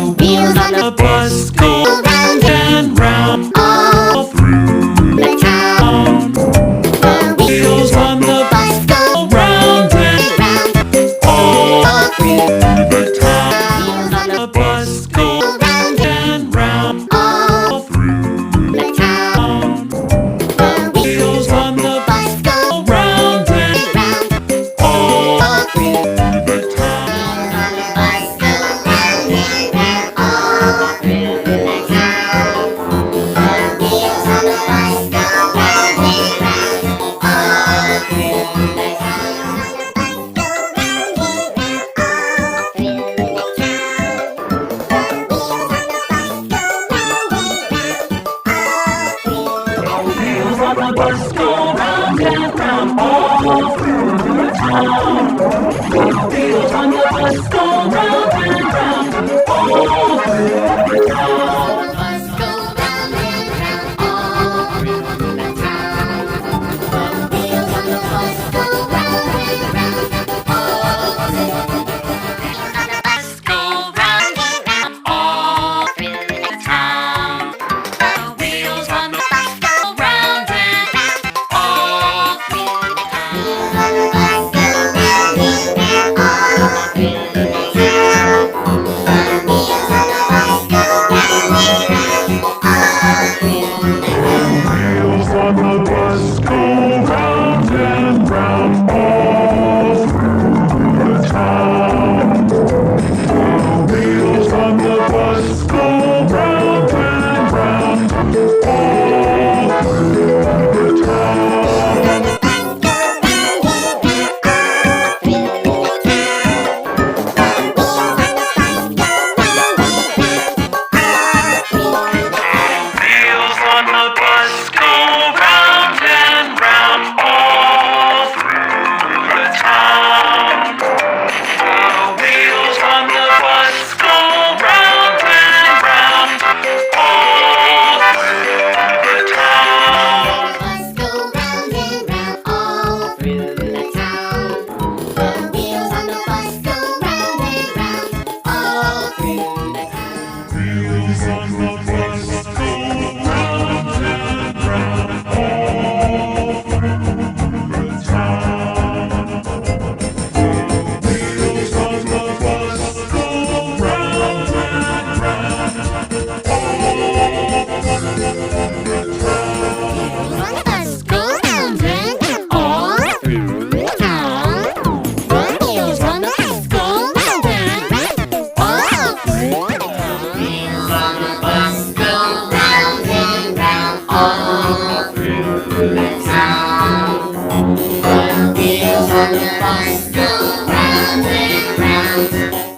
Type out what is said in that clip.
The wheels on the bus go round and round all through the town. The wheels on the bus go round and round all through the town. Wheels on the bus go round and round all through the town. The wheels on the bus go round and round all through the town. The bus go round and round all through the town. The wheels on the bus go round and round all through the town. The bus go round and round all through the town. The wheels on the bus go round and round all through the bus go round and round all through the town. The wheels on the bus go round and all through the town. Wheels on the bus go round and round all through the town. The wheels on the bus go round and round all through the town. Wheels on the bus go round and round all through the town. The wheels on the bus go round and round all through the town. The bus go round and round all through the town. The wheels on the bus go round and round all through the town. Wheels on the bus go round and round all through the town. Wheels on the bus go round and round all through the town. The wheels on the bus go round and round all through the town. Wheels on the bus go round and round all through the town. The wheels on the bus go round and round.